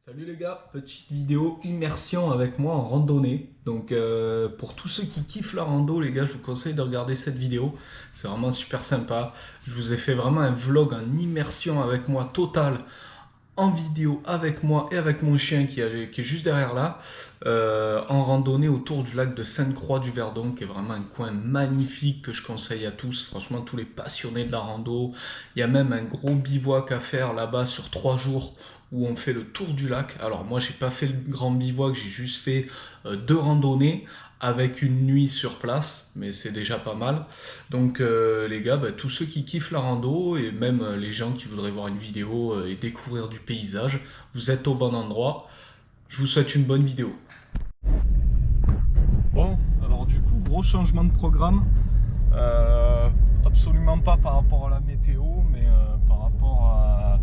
Salut les gars, petite vidéo immersion avec moi en randonnée. Donc pour tous ceux qui kiffent la rando les gars, je vous conseille de regarder cette vidéo. C'est vraiment super sympa. Je vous ai fait vraiment un vlog en immersion avec moi totale, en vidéo avec moi et avec mon chien qui est juste derrière là, en randonnée autour du lac de Sainte-Croix-du-Verdon, qui est vraiment un coin magnifique que je conseille à tous, franchement tous les passionnés de la rando. Il y a même un gros bivouac à faire là-bas sur 3 jours où on fait le tour du lac. Alors moi j'ai pas fait le grand bivouac, j'ai juste fait 2 randonnées avec une nuit sur place, mais c'est déjà pas mal. Donc les gars, tous ceux qui kiffent la rando et même les gens qui voudraient voir une vidéo et découvrir du paysage, vous êtes au bon endroit. Je vous souhaite une bonne vidéo. Bon, alors du coup, gros changement de programme. Absolument pas par rapport à la météo, mais par rapport à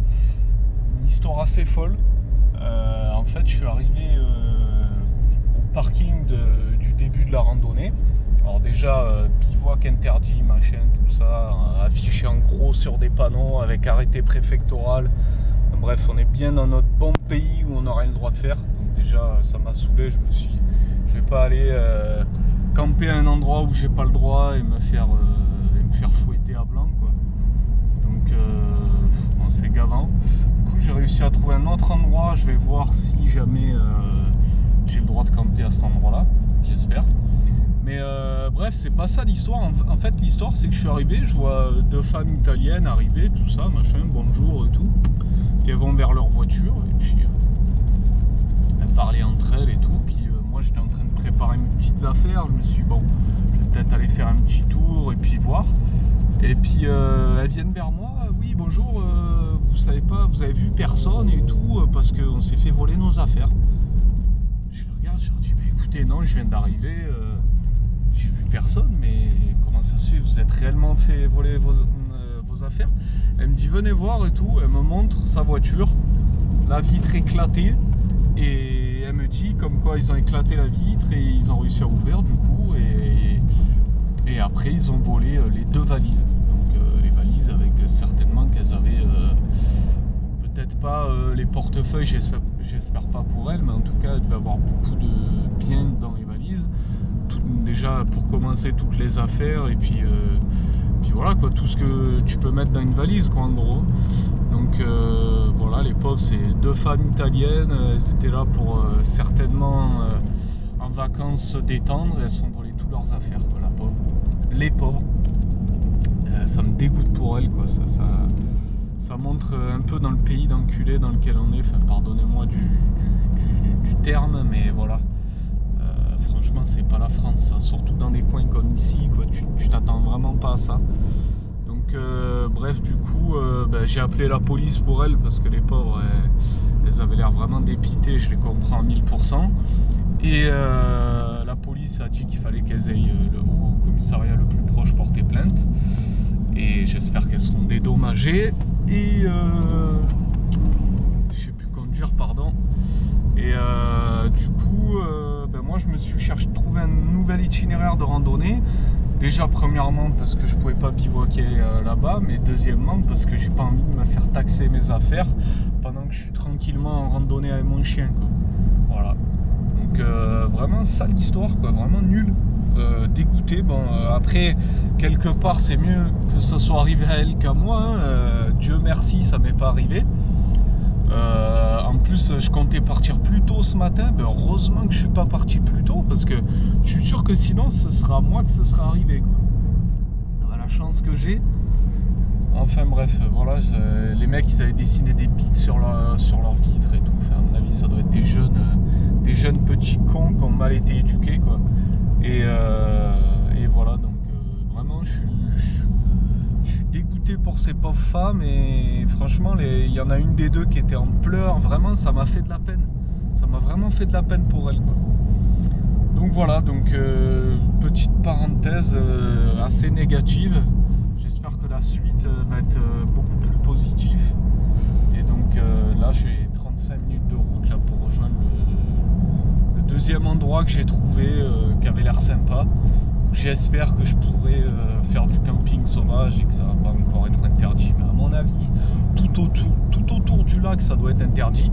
une histoire assez folle. En fait, je suis arrivé au parking du début de la randonnée. Alors déjà, bivouac interdit, machin, tout ça, affiché en gros sur des panneaux avec arrêté préfectoral. Bref, on est bien dans notre bon pays où on aura le droit de faire. Donc déjà, ça m'a saoulé, je me suis dit, je vais pas aller camper à un endroit où j'ai pas le droit et me faire fouetter à blanc, quoi. Donc, bon, c'est gavant. Du coup, j'ai réussi à trouver un autre endroit. Je vais voir si jamais j'ai le droit de camper à cet endroit-là. J'espère. Mais bref, c'est pas ça l'histoire. En fait, l'histoire, c'est que je suis arrivé, je vois 2 femmes italiennes arriver, tout ça, machin, bonjour et tout. Puis elles vont vers leur voiture et puis elles parlaient entre elles et tout. Puis moi, j'étais en train de préparer mes petites affaires. Je me suis dit, bon, je vais peut-être aller faire un petit tour et puis voir. Et puis elles viennent vers moi. Oui, bonjour, vous savez pas, vous avez vu personne et tout, parce qu'on s'est fait voler nos affaires. Je les regarde, je leur dis, écoutez, non, je viens d'arriver, j'ai vu personne, mais comment ça se fait, vous êtes réellement fait voler vos affaires? Elle me dit, venez voir et tout, elle me montre sa voiture, la vitre éclatée, et elle me dit comme quoi ils ont éclaté la vitre et ils ont réussi à ouvrir du coup, et après ils ont volé les 2 valises. Donc les valises avec certainement qu'elles avaient peut-être pas les portefeuilles, j'espère pas pour elles, mais en tout cas elle devait avoir beaucoup de biens dans les valises. Déjà pour commencer toutes les affaires et puis voilà quoi, tout ce que tu peux mettre dans une valise quoi en gros. Donc voilà, les pauvres, c'est 2 femmes italiennes, elles étaient là pour certainement en vacances se détendre, et elles se sont volées toutes leurs affaires quoi, la pauvre. Les pauvres. Ça me dégoûte pour elles quoi, ça montre un peu dans le pays d'enculé dans lequel on est, enfin pardonnez-moi du terme, mais voilà. Franchement, c'est pas la France, ça. Surtout dans des coins comme ici, quoi. Tu t'attends vraiment pas à ça. Donc, bref, du coup, j'ai appelé la police pour elles parce que les pauvres, elles avaient l'air vraiment dépitées. Je les comprends à 1000%. Et la police a dit qu'il fallait qu'elles aillent au commissariat le plus proche porter plainte. Et j'espère qu'elles seront dédommagées. Et je sais plus conduire, pardon. Et du coup, moi je me suis trouvé un nouvel itinéraire de randonnée. Déjà premièrement parce que je pouvais pas bivouaquer là-bas, mais deuxièmement parce que j'ai pas envie de me faire taxer mes affaires pendant que je suis tranquillement en randonnée avec mon chien quoi. Voilà. Donc vraiment sale histoire quoi, vraiment nul. Dégoûté. Bon après quelque part c'est mieux que ça soit arrivé à elle qu'à moi. Dieu merci ça m'est pas arrivé. En plus je comptais partir plus tôt ce matin, heureusement que je suis pas parti plus tôt parce que je suis sûr que sinon ce sera à moi que ce sera arrivé quoi. La chance que j'ai. Enfin bref, voilà, les mecs ils avaient dessiné des bites sur leur vitre et tout, enfin, à mon avis ça doit être des jeunes petits cons qui ont mal été éduqués quoi. Et voilà, donc vraiment je suis dégoûté pour ces pauvres femmes et franchement il y en a une des 2 qui était en pleurs, vraiment ça m'a fait de la peine, ça m'a vraiment fait de la peine pour elle quoi. Donc voilà, donc petite parenthèse assez négative, j'espère que la suite va être beaucoup plus positive et donc là j'ai 35 minutes de route là pour rejoindre le deuxième endroit que j'ai trouvé qui avait l'air sympa. J'espère que je pourrai faire du camping sauvage et que ça va pas encore être interdit. Mais à mon avis, tout autour du lac, ça doit être interdit.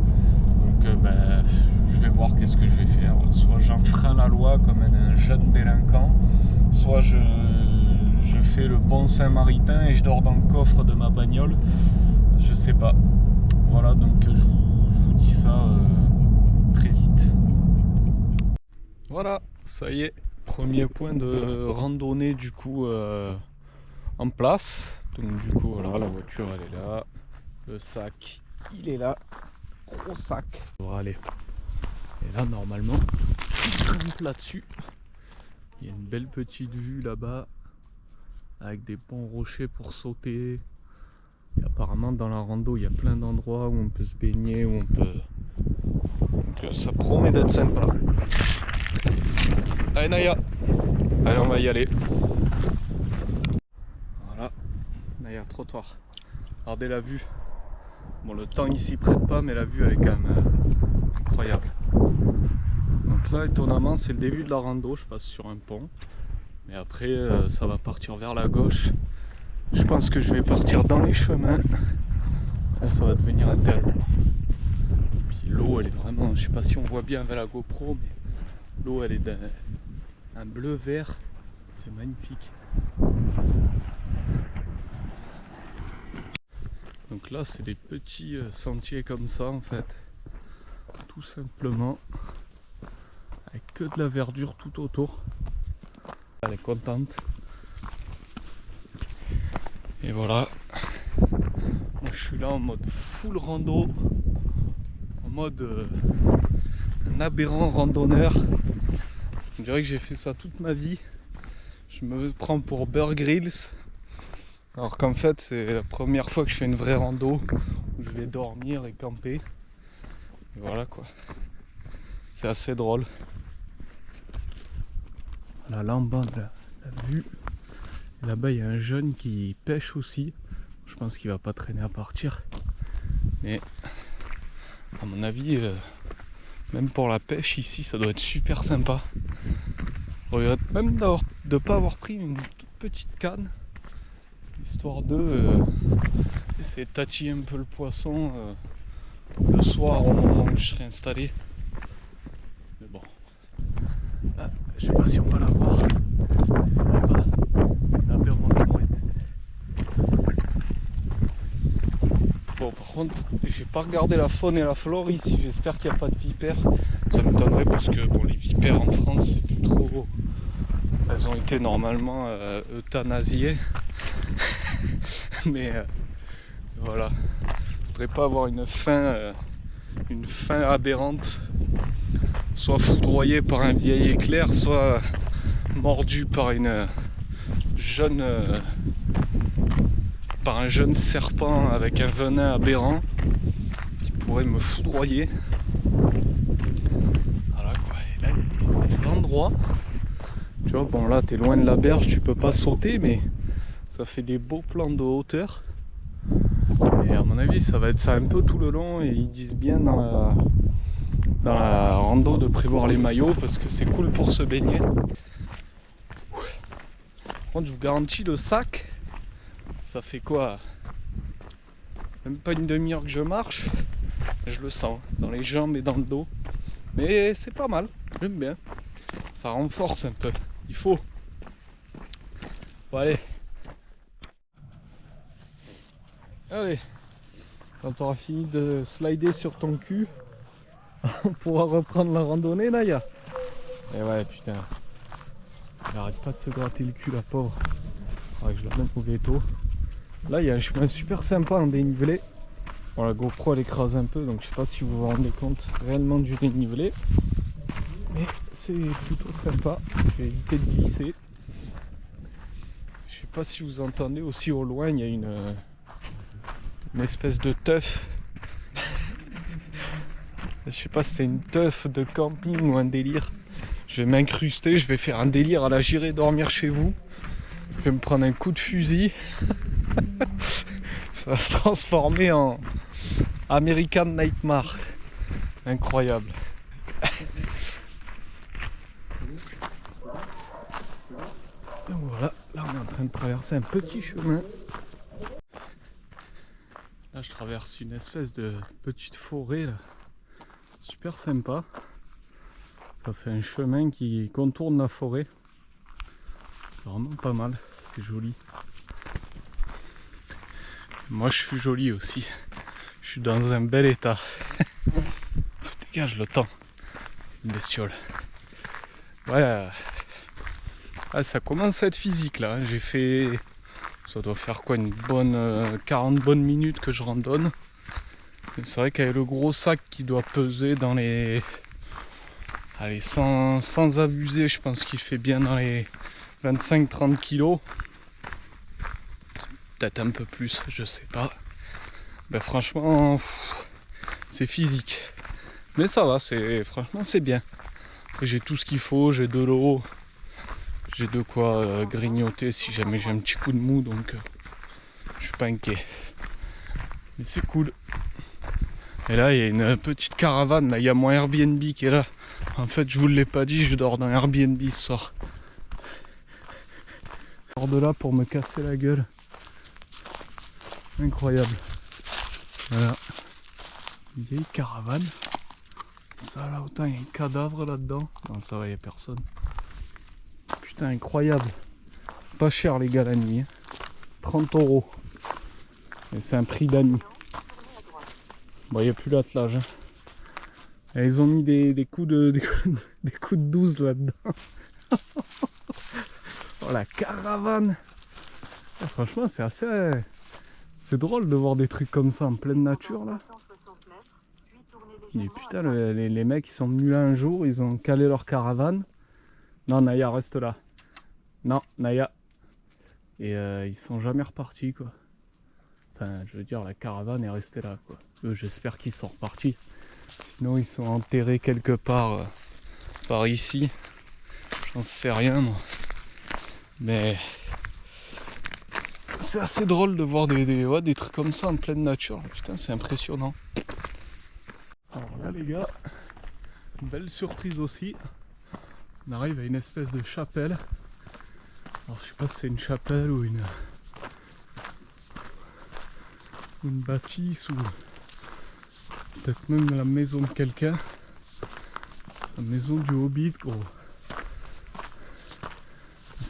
Donc je vais voir qu'est-ce que je vais faire. Soit j'enfreins la loi comme un jeune délinquant, soit je fais le bon Saint-Maritain et je dors dans le coffre de ma bagnole. Je sais pas. Voilà, donc je vous dis ça très vite. Voilà, ça y est, premier point de randonnée du coup en place. Donc du coup voilà, la voiture elle est là, le sac il est là, gros sac. Bon, allez. Et là normalement, je grimpe là-dessus. Il y a une belle petite vue là-bas, avec des bons rochers pour sauter. Et apparemment dans la rando il y a plein d'endroits où on peut se baigner, où on peut... Donc ça promet d'être sympa. Allez Naya, allez on va y aller. Voilà, Naya trottoir. Regardez la vue. Bon le temps ici prête pas mais la vue elle est quand même incroyable. Donc là étonnamment c'est le début de la rando, je passe sur un pont. Mais après ça va partir vers la gauche. Je pense que je vais partir dans les chemins. Là ça va devenir un tel. Puis l'eau elle est vraiment, je sais pas si on voit bien avec la GoPro mais l'eau elle est d'un bleu vert. C'est magnifique. Donc là c'est des petits sentiers comme ça en fait. Tout simplement. Avec que de la verdure tout autour. Elle est contente. Et voilà. Moi je suis là en mode full rando. En mode un aberrant randonneur. On dirait que j'ai fait ça toute ma vie. Je me prends pour Bear Grylls. Alors qu'en fait c'est la première fois que je fais une vraie rando où je vais dormir et camper. Et voilà quoi. C'est assez drôle. Voilà, là en bas de la vue. Là-bas il y a un jeune qui pêche aussi. Je pense qu'il va pas traîner à partir. Mais à mon avis, même pour la pêche ici ça doit être super sympa. Je regrette même de ne pas avoir pris une toute petite canne. Histoire de essayer de tatiller un peu le poisson le soir au moment où je serai installé. Mais bon. Ah, je sais pas si on va la voir. Là-bas, la berre. Bon par contre j'ai pas regardé la faune et la flore ici, j'espère qu'il n'y a pas de vipères. Ça m'étonnerait parce que bon, les vipères en France c'est plus trop... Elles ont été normalement euthanasiées. Mais voilà. Je voudrais pas avoir une fin aberrante. Soit foudroyé par un vieil éclair, soit mordu par une jeune... par un jeune serpent avec un venin aberrant qui pourrait me foudroyer. Voilà quoi. Et là il y a des endroits, tu vois, bon là t'es loin de la berge, tu peux pas sauter, mais ça fait des beaux plans de hauteur. Et à mon avis ça va être ça un peu tout le long, et ils disent bien dans la rando de prévoir les maillots parce que c'est cool pour se baigner. Par contre je vous garantis le sac, ça fait quoi? Même pas une demi-heure que je marche, je le sens dans les jambes et dans le dos. Mais c'est pas mal, j'aime bien. Ça renforce un peu, il faut. Bon allez. Allez. Quand tu auras fini de slider sur ton cul, on pourra reprendre la randonnée, Naya. Et ouais putain. Elle arrête pas de se gratter le cul la pauvre. Faudrait que je la mette au veto. Là il y a un chemin super sympa en dénivelé. Bon la GoPro elle écrase un peu, donc je sais pas si vous vous rendez compte réellement du dénivelé. Mais c'est plutôt sympa, j'ai évité de glisser. Je sais pas si vous entendez aussi au loin, il y a une espèce de teuf. Je sais pas si c'est une teuf de camping ou un délire. Je vais m'incruster, je vais faire un délire à la j'irai dormir chez vous. Je vais me prendre un coup de fusil. Ça va se transformer en American Nightmare. Incroyable. Donc voilà, là on est en train de traverser un petit chemin. Là je traverse une espèce de petite forêt là. super sympa. Ça fait un chemin qui contourne la forêt. C'est vraiment pas mal, c'est joli. Moi je suis joli aussi. Je suis dans un bel état. Dégage le temps, bestiole. Ouais, ah, ça commence à être physique là. J'ai fait, ça doit faire quoi, une bonne 40 bonnes minutes que je randonne. C'est vrai qu'avec le gros sac qui doit peser dans les... Allez, sans abuser, je pense qu'il fait bien dans les 25-30 kilos. Peut-être un peu plus, je sais pas. Ben franchement, c'est physique. Mais ça va, franchement c'est bien. J'ai tout ce qu'il faut, j'ai de l'eau. J'ai de quoi grignoter si jamais j'ai un petit coup de mou, donc je suis pas inquiet. Mais c'est cool. Et là, il y a une petite caravane, là, il y a mon Airbnb qui est là. En fait, je vous l'ai pas dit, je dors dans un Airbnb ce soir. Je sors de là pour me casser la gueule. Incroyable. Voilà. Une vieille caravane. Ça là, autant il y a un cadavre là-dedans. Non, ça va, il n'y a personne. Putain, incroyable. Pas cher les gars la nuit. 30 €. Et c'est un prix d'année. Bon, il n'y a plus l'attelage. Et ils ont mis des coups de 12 là-dedans. Oh la caravane. Et franchement c'est assez... C'est drôle de voir des trucs comme ça en pleine nature là. Et putain les mecs ils sont venus là un jour, ils ont calé leur caravane. Non Naya reste là. Non Naya. Et ils sont jamais repartis quoi. Enfin je veux dire la caravane est restée là quoi. Eux j'espère qu'ils sont repartis. Sinon ils sont enterrés quelque part par ici. J'en sais rien moi. Mais c'est assez drôle de voir des trucs comme ça en pleine nature. Putain c'est impressionnant. Alors là les gars, une belle surprise aussi. On arrive à une espèce de chapelle. Alors je sais pas si c'est une chapelle ou une bâtisse ou peut-être même la maison de quelqu'un. La maison du Hobbit gros.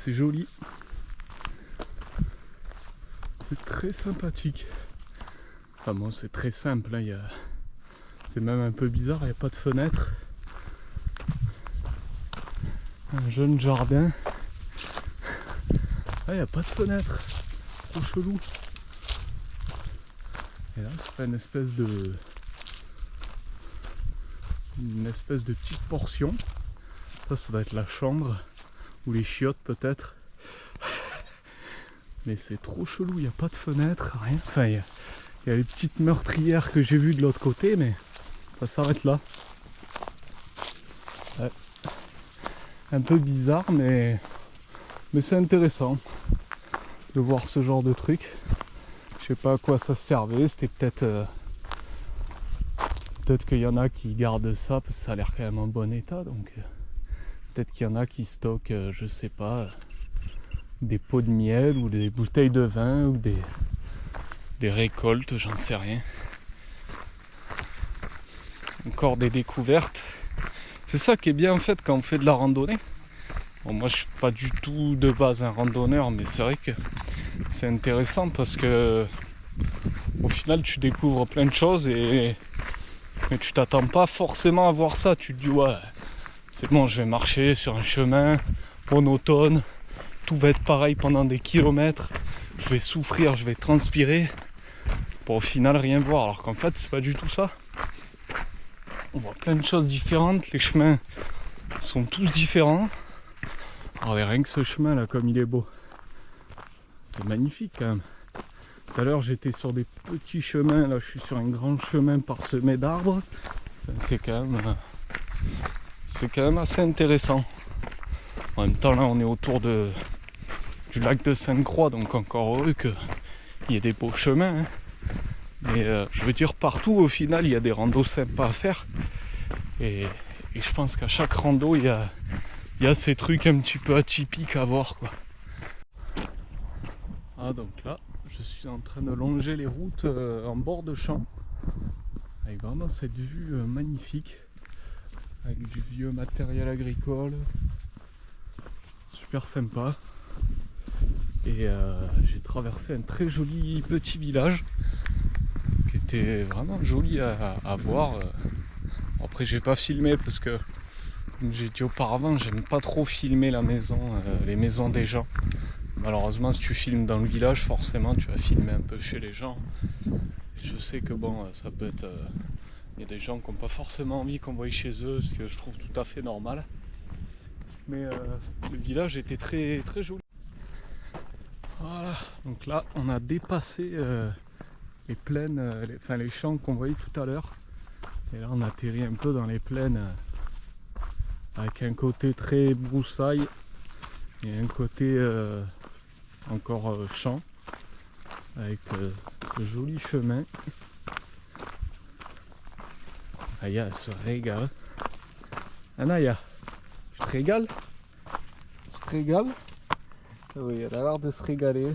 C'est joli. C'est très sympathique. Enfin bon c'est très simple hein, c'est même un peu bizarre, il n'y a pas de fenêtre. Un jeune jardin. Ah il n'y a pas de fenêtre. Trop chelou. Et là c'est une espèce de petite portion. Ça doit être la chambre. Ou les chiottes peut-être. Mais c'est trop chelou, il n'y a pas de fenêtre, rien. Enfin il y a les petites meurtrières que j'ai vues de l'autre côté, mais ça s'arrête là. Ouais. Un peu bizarre, mais c'est intéressant de voir ce genre de truc. Je sais pas à quoi ça servait, c'était peut-être qu'il y en a qui gardent ça, parce que ça a l'air quand même en bon état, donc peut-être qu'il y en a qui stockent, je sais pas, des pots de miel ou des bouteilles de vin ou des récoltes, j'en sais rien. Encore des découvertes. C'est ça qui est bien en fait quand on fait de la randonnée. Bon, moi je suis pas du tout de base un randonneur, mais c'est vrai que c'est intéressant parce que au final tu découvres plein de choses mais tu t'attends pas forcément à voir ça. Tu te dis ouais c'est bon, je vais marcher sur un chemin monotone, tout va être pareil pendant des kilomètres, je vais souffrir, je vais transpirer pour au final rien voir, alors qu'en fait c'est pas du tout ça. On voit plein de choses différentes, les chemins sont tous différents. Alors rien que ce chemin là comme il est beau, c'est magnifique quand même. Tout à l'heure j'étais sur des petits chemins, là je suis sur un grand chemin parsemé d'arbres. C'est quand même assez intéressant. En même temps là on est autour du lac de Sainte-Croix, donc encore heureux qu'il y ait des beaux chemins. Hein. Mais je veux dire partout au final il y a des randos sympas à faire. Et je pense qu'à chaque rando il y a ces trucs un petit peu atypiques à voir quoi. Ah donc là je suis en train de longer les routes en bord de champ. avec vraiment cette vue magnifique, avec du vieux matériel agricole, super sympa. Et j'ai traversé un très joli petit village qui était vraiment joli à voir. Après j'ai pas filmé parce que, comme j'ai dit auparavant, j'aime pas trop filmer la maison, les maisons des gens. Malheureusement, si tu filmes dans le village, forcément tu vas filmer un peu chez les gens. Et je sais que bon, ça peut être... il y a des gens qui n'ont pas forcément envie qu'on voie chez eux, ce que je trouve tout à fait normal. Mais le village était très, très joli. Voilà, donc là on a dépassé les plaines, les champs qu'on voyait tout à l'heure. Et là on atterrit un peu dans les plaines avec un côté très broussaille et un côté encore champ avec ce joli chemin. Aya elle se régale. Anaya, tu te régales? Tu te régales? Oui, elle a l'air de se régaler.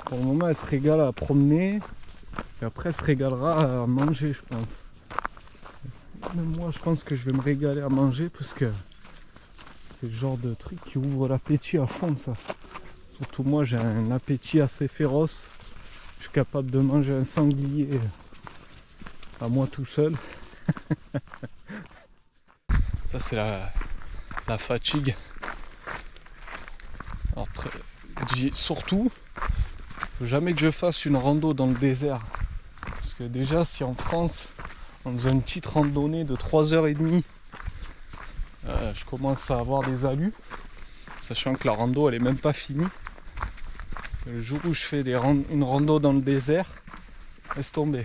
Pour le moment, elle se régale à promener. Et après, elle se régalera à manger, je pense. Même moi, je pense que je vais me régaler à manger parce que c'est le genre de truc qui ouvre l'appétit à fond, ça. Surtout moi, j'ai un appétit assez féroce. Je suis capable de manger un sanglier à moi tout seul. Ça, c'est la fatigue. Après, surtout, faut jamais que je fasse une rando dans le désert. Parce que déjà, si en France, on faisait une petite randonnée de 3h30, je commence à avoir des alus. Sachant que la rando, elle est même pas finie. Le jour où je fais une rando dans le désert, laisse tomber.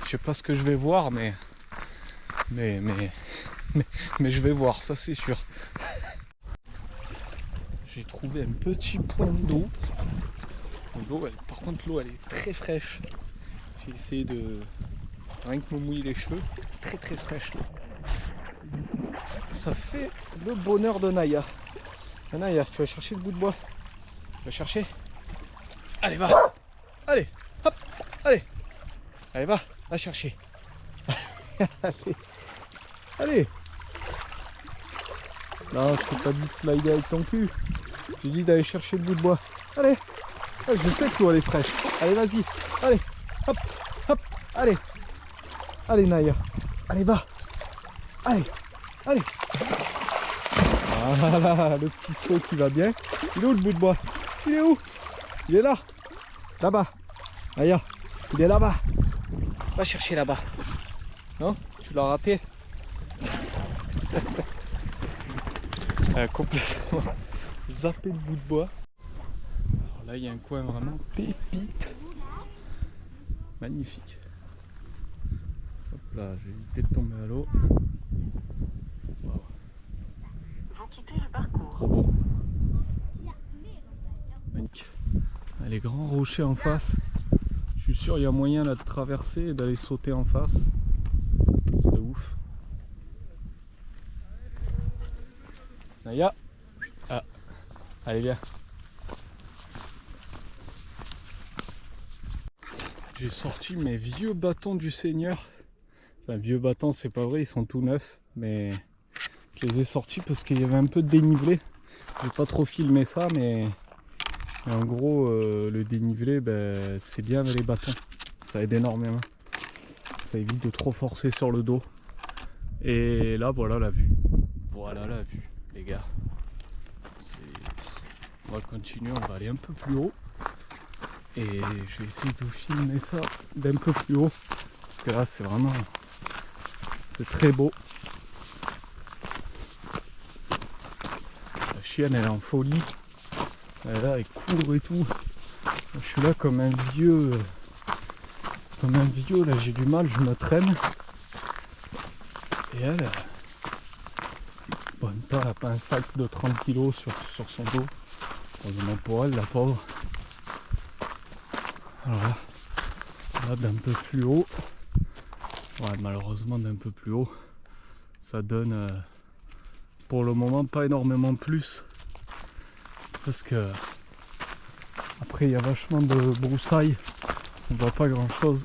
Je sais pas ce que je vais voir, mais je vais voir, ça c'est sûr. J'ai trouvé un petit point d'eau. Par contre, l'eau elle est très fraîche. J'ai essayé de rien que me mouiller les cheveux. Très très fraîche l'eau. Ça fait le bonheur de Naya. Naya, tu vas chercher le bout de bois. Tu vas chercher. Allez, va. Allez, hop, allez. Allez, va chercher. Allez. Allez. Non, je t'ai pas dit de slider avec ton cul. J'ai dit d'aller chercher le bout de bois. Allez. Je sais que l'eau elle est fraîche. Allez, vas-y. Allez. Hop, hop. Allez. Allez, Naya. Allez, va. Allez. Allez. Voilà, le petit saut qui va bien. Il est où le bout de bois? Il est où? Il est là. Là-bas. Naya. Il est là-bas. Va chercher là-bas. Non? Tu l'as raté? Elle a complètement zappé le bout de bois. Alors là, il y a un coin vraiment pépite. Magnifique. Hop là, j'ai évité de tomber à l'eau. Wow. Vous quittez le parcours. Trop beau. Magnifique. Les grands rochers en face. Je suis sûr il y a moyen là de traverser et d'aller sauter en face. C'est ouf. Naya. Ah. Allez, viens. J'ai sorti mes vieux bâtons du Seigneur. Enfin, vieux bâtons, c'est pas vrai, ils sont tout neufs. Mais je les ai sortis parce qu'il y avait un peu de dénivelé. J'ai pas trop filmé ça, mais en gros, le dénivelé, c'est bien avec les bâtons. Ça aide énormément. Ça évite de trop forcer sur le dos. Et là, voilà la vue. Voilà la vue, les gars. On va continuer, on va aller un peu plus haut. Et je vais essayer de vous filmer ça d'un peu plus haut. Parce que là, c'est vraiment... c'est très beau. La chienne, elle est en folie. Elle est là, elle court et tout. Je suis là comme un vieux... là, j'ai du mal, je me traîne. Et elle... bonne part, elle n'a pas un sac de 30 kg sur son dos. Heureusement pour elle, la pauvre. Alors là d'un peu plus haut, ouais, malheureusement d'un peu plus haut, ça donne pour le moment pas énormément plus. Parce que après il y a vachement de broussailles, on voit pas grand chose.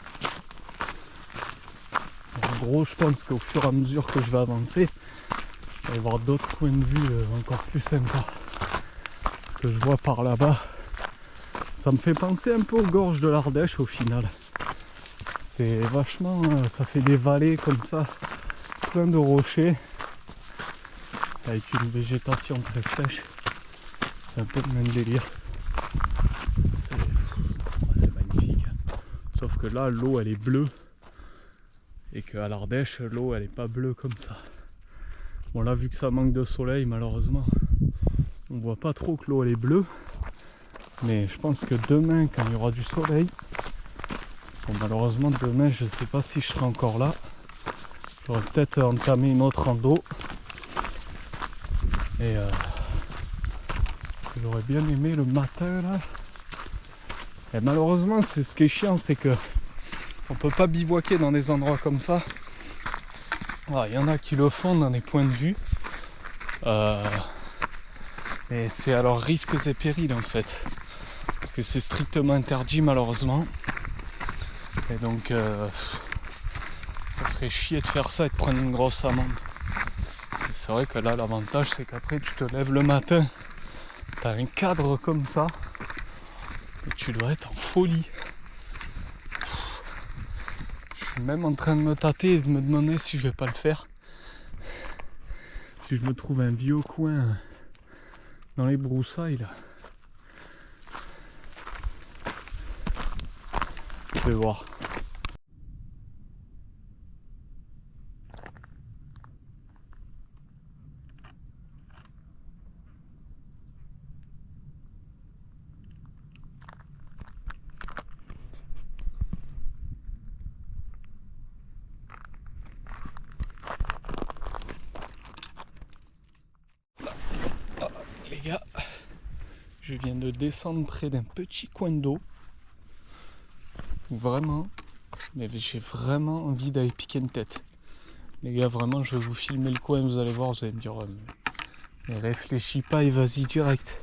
gros, je pense qu'au fur et à mesure que je vais avancer, il va y avoir d'autres points de vue encore plus sympas que je vois par là-bas. Ça me fait penser un peu aux gorges de l'Ardèche au final. C'est vachement, ça fait des vallées comme ça, plein de rochers, avec une végétation très sèche. C'est un peu le même délire. C'est magnifique. Sauf que là, l'eau elle est bleue. Et qu'à l'Ardèche, l'eau elle est pas bleue comme ça. Bon là, vu que ça manque de soleil, malheureusement, on voit pas trop que l'eau elle est bleue. Mais je pense que demain, quand il y aura du soleil, bon, malheureusement demain je sais pas si je serai encore là. J'aurais peut-être entamé une autre rando. Et j'aurais bien aimé le matin là. Et malheureusement c'est ce qui est chiant, c'est que on peut pas bivouaquer dans des endroits comme ça. Il y en a qui le font dans des points de vue. Et c'est à leurs risques et périls en fait. Parce que c'est strictement interdit malheureusement. Et donc ça ferait chier de faire ça et de prendre une grosse amende. Et c'est vrai que là l'avantage c'est qu'après tu te lèves le matin, tu as un cadre comme ça et tu dois être en folie. Je suis même en train de me tâter et de me demander si je vais pas le faire. Si je me trouve un vieux coin dans les broussailles là. Je vais voir. Les gars, je viens de descendre près d'un petit coin d'eau. Vraiment, mais j'ai vraiment envie d'aller piquer une tête. Les gars, vraiment, je vais vous filmer le coin, vous allez voir, vous allez me dire mais réfléchis pas et vas-y direct.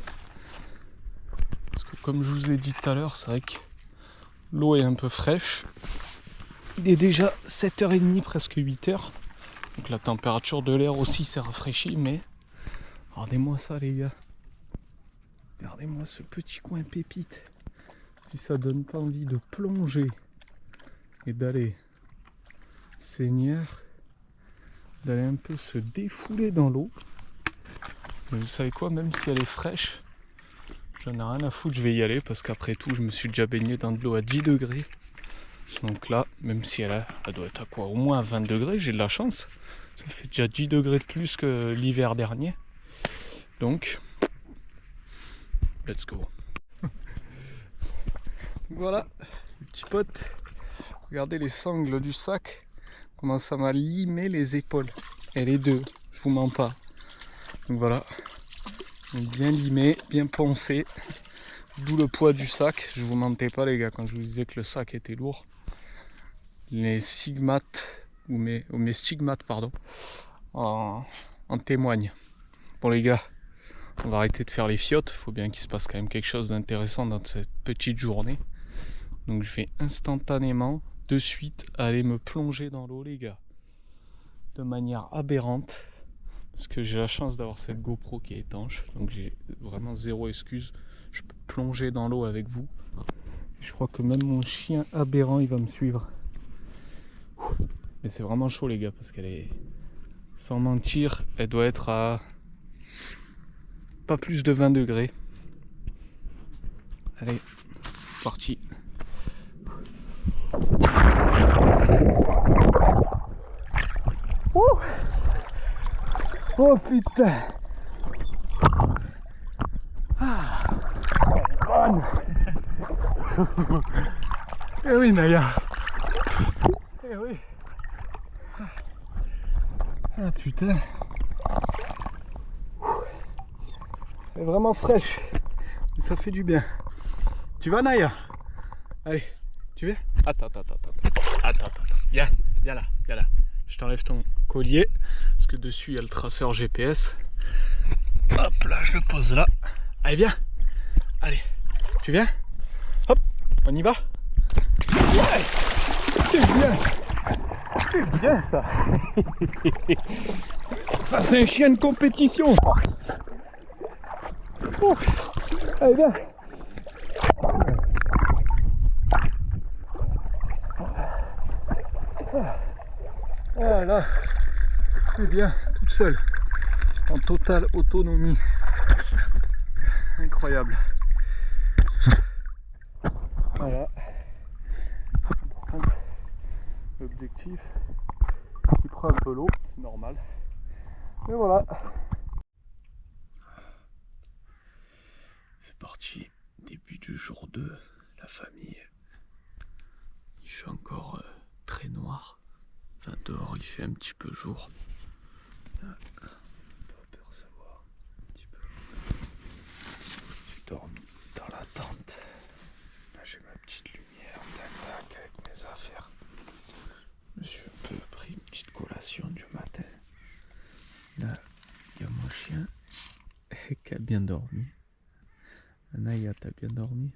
Parce que comme je vous ai dit tout à l'heure, c'est vrai que l'eau est un peu fraîche. Il est déjà 7h30, presque 8h. Donc la température de l'air aussi s'est rafraîchie, mais regardez-moi ça les gars. Regardez-moi ce petit coin pépite. Si ça donne pas envie de plonger et d'aller, Seigneur, d'aller un peu se défouler dans l'eau. Mais vous savez quoi, même si elle est fraîche, j'en ai rien à foutre, je vais y aller parce qu'après tout, je me suis déjà baigné dans de l'eau à 10 degrés. Donc là, même si elle doit être à quoi, au moins à 20 degrés, j'ai de la chance. Ça fait déjà 10 degrés de plus que l'hiver dernier. Donc, let's go. Voilà, les petits potes. Regardez les sangles du sac. Comment ça m'a limé les épaules. Et les deux, je vous mens pas. Donc voilà. Bien limé, bien poncé. D'où le poids du sac. Je vous mentais pas les gars quand je vous disais que le sac était lourd. Les stigmates, ou mes stigmates pardon, en témoignent. Bon les gars, on va arrêter de faire les fiottes. Il faut bien qu'il se passe quand même quelque chose d'intéressant dans cette petite journée. Donc je vais instantanément, de suite, aller me plonger dans l'eau les gars. De manière aberrante. Parce que j'ai la chance d'avoir cette GoPro qui est étanche. Donc j'ai vraiment zéro excuse. Je peux plonger dans l'eau avec vous. Je crois que même mon chien aberrant il va me suivre. Mais c'est vraiment chaud les gars. Parce qu'elle est, sans mentir, elle doit être à pas plus de 20 degrés. Allez, c'est parti. Oh putain. Ah, bonne. Eh oui Naya. Eh oui. Ah putain. Elle est vraiment fraîche. Ça fait du bien. Tu vas Naya? Allez, tu viens? Attends. Viens là. Je t'enlève ton collier. Parce que dessus il y a le traceur GPS. Hop là, je le pose là. Allez, viens. Allez, tu viens? Hop, on y va? Ouais, c'est bien. C'est bien ça. Ça c'est un chien de compétition. Oh. Allez viens. Voilà. C'est bien, toute seule. En totale autonomie. Incroyable. Voilà. Par contre, l'objectif, il prend un peu l'eau, c'est normal. Mais voilà. C'est parti. Début du jour 2, la famille. Il fait encore très noir. Enfin, dehors, il fait un petit peu jour. Là, on peut apercevoir un petit peu. J'ai dormi dans la tente. Là, j'ai ma petite lumière, tac tac, avec mes affaires. Je me suis un peu pris une petite collation du matin. Là, il y a mon chien qui a bien dormi. Anaya, t'as bien dormi?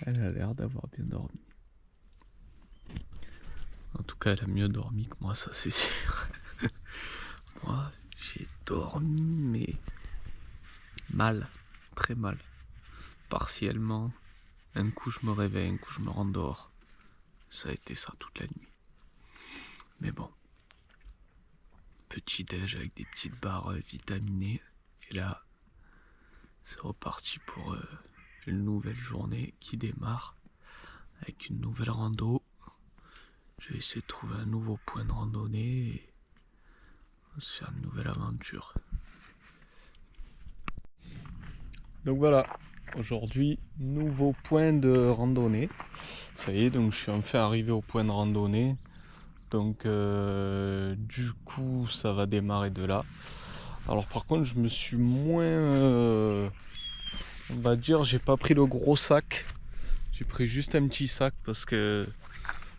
Elle a l'air d'avoir bien dormi. En tout cas, elle a mieux dormi que moi, ça c'est sûr. Moi, j'ai dormi, mais mal, très mal. Partiellement. Un coup, je me réveille, un coup, je me rends dehors. Ça a été ça toute la nuit. Mais bon. Petit déj avec des petites barres vitaminées. Et là, c'est reparti pour une nouvelle journée qui démarre. Avec une nouvelle rando. Je vais essayer de trouver un nouveau point de randonnée et on va se faire une nouvelle aventure. Donc voilà, aujourd'hui, nouveau point de randonnée. Ça y est, donc je suis enfin arrivé au point de randonnée. Donc du coup, ça va démarrer de là. Alors par contre, je me suis moins... on va dire, j'ai pas pris le gros sac. J'ai pris juste un petit sac parce que...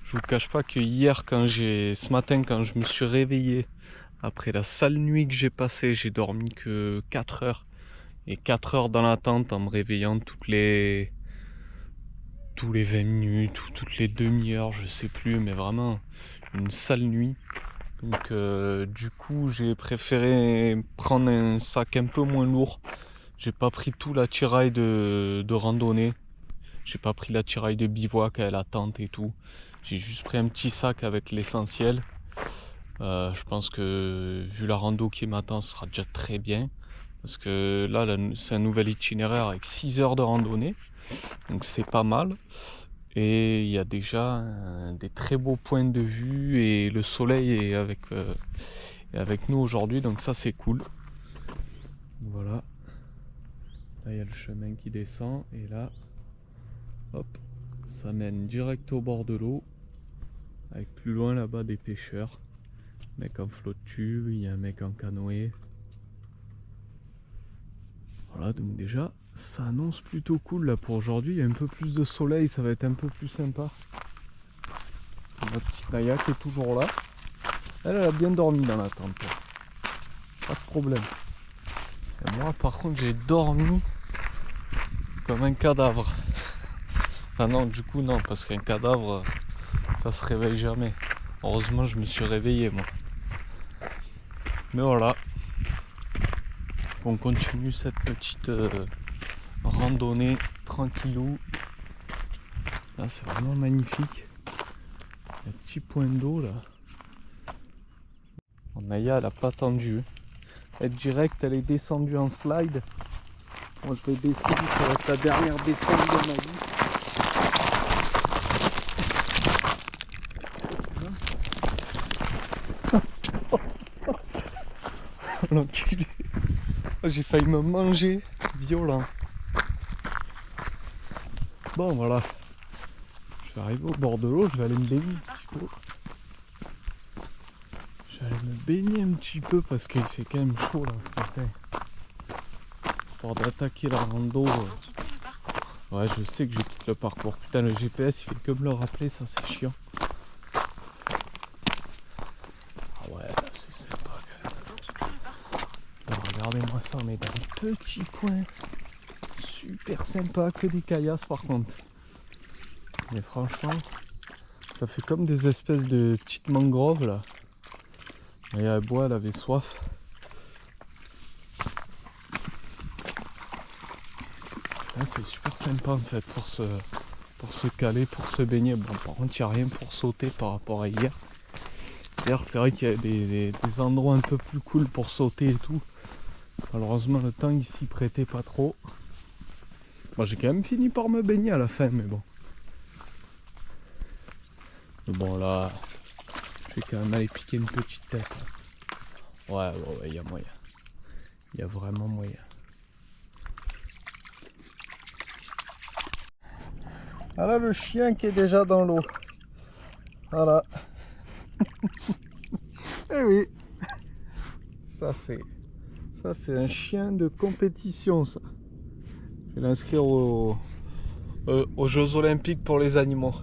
Je vous cache pas que hier, ce matin, quand je me suis réveillé, après la sale nuit que j'ai passée, j'ai dormi que 4 heures. Et 4 heures dans la tente en me réveillant tous les 20 minutes ou toutes les demi-heures, je sais plus, mais vraiment une sale nuit. Donc du coup, j'ai préféré prendre un sac un peu moins lourd. J'ai pas pris tout l'attirail de randonnée. J'ai pas pris l'attirail de bivouac à la tente et tout. J'ai juste pris un petit sac avec l'essentiel. Je pense que vu la rando qui m'attend, ce sera déjà très bien. Parce que là c'est un nouvel itinéraire avec 6 heures de randonnée. Donc c'est pas mal. Et il y a déjà des très beaux points de vue. Et le soleil est avec nous aujourd'hui. Donc ça c'est cool. Voilà. Là il y a le chemin qui descend. Et là, hop, ça mène direct au bord de l'eau. Avec plus loin là-bas des pêcheurs. Mec en flotte-tube, il y a un mec en canoë. Voilà, donc déjà, ça annonce plutôt cool là pour aujourd'hui. Il y a un peu plus de soleil, ça va être un peu plus sympa. Ma petite Naya qui est toujours là. Elle a bien dormi dans la tente. Pas de problème. Et moi par contre j'ai dormi comme un cadavre. Enfin non, du coup non, parce qu'un cadavre... ça se réveille jamais. Heureusement je me suis réveillé moi. Mais voilà. On continue cette petite randonnée tranquillou. Là c'est vraiment magnifique. Un petit point d'eau là. Naya elle a pas tendu. Elle est directe, elle est descendue en slide. Moi je vais descendre, ça va être la dernière descente de ma vie. L'enculé. J'ai failli me manger. Violent. Bon voilà. Je suis arrivé au bord de l'eau, je vais aller me baigner un petit peu. Je vais aller me baigner un petit peu parce qu'il fait quand même chaud là ce matin. Histoire d'attaquer la rando. Ouais, je sais que je quitte le parcours. Putain, le GPS il fait que me le rappeler, ça c'est chiant. Ah ouais, là c'est sympa quand même. Regardez-moi ça, on est dans un petit coin. Super sympa, que des caillasses par contre. Mais franchement, Ça fait comme des espèces de petites mangroves là. Et elle boit, elle avait soif. Là, c'est super sympa en fait pour se caler, pour se baigner. Bon, par contre, il n'y a rien pour sauter par rapport à hier. Hier, c'est vrai qu'il y a des endroits un peu plus cool pour sauter et tout. Malheureusement, le temps ici prêtait pas trop. Moi, j'ai quand même fini par me baigner à la fin, mais bon. Mais bon, là, je vais quand même aller piquer une petite tête. Ouais, il y a moyen. Il y a vraiment moyen. Voilà le chien qui est déjà dans l'eau. Voilà. Eh oui. Ça c'est un chien de compétition ça. Je vais l'inscrire aux Jeux Olympiques pour les animaux.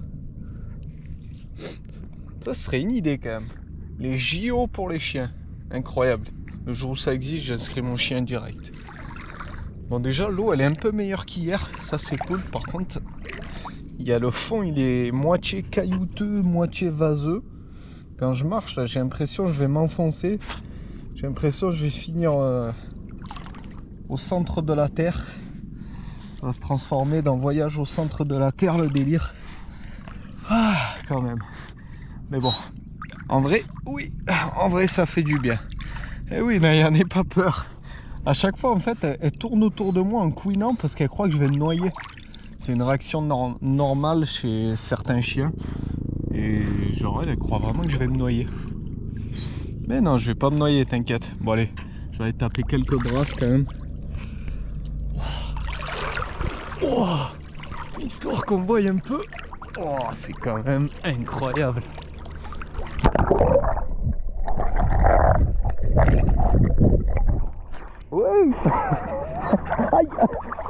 Ça serait une idée quand même. Les JO pour les chiens. Incroyable. Le jour où ça existe, j'inscris mon chien direct. Bon déjà l'eau elle est un peu meilleure qu'hier. Ça c'est cool. Par contre, il y a le fond, il est moitié caillouteux, moitié vaseux. Quand je marche, là, j'ai l'impression que je vais m'enfoncer. J'ai l'impression que je vais finir au centre de la Terre. Ça va se transformer dans Voyage au centre de la Terre, le délire. Ah, quand même. Mais bon, en vrai, oui, en vrai, ça fait du bien. Et oui, n'en ai pas peur. À chaque fois, en fait, elle tourne autour de moi en couinant parce qu'elle croit que je vais me noyer. C'est une réaction normale chez certains chiens. Et genre elle croit vraiment que je vais me noyer. Mais non, je vais pas me noyer, t'inquiète. Bon allez, je vais aller taper quelques brasses quand même. Oh, histoire qu'on voie un peu. Oh, c'est quand même incroyable. Ouais. Aïe,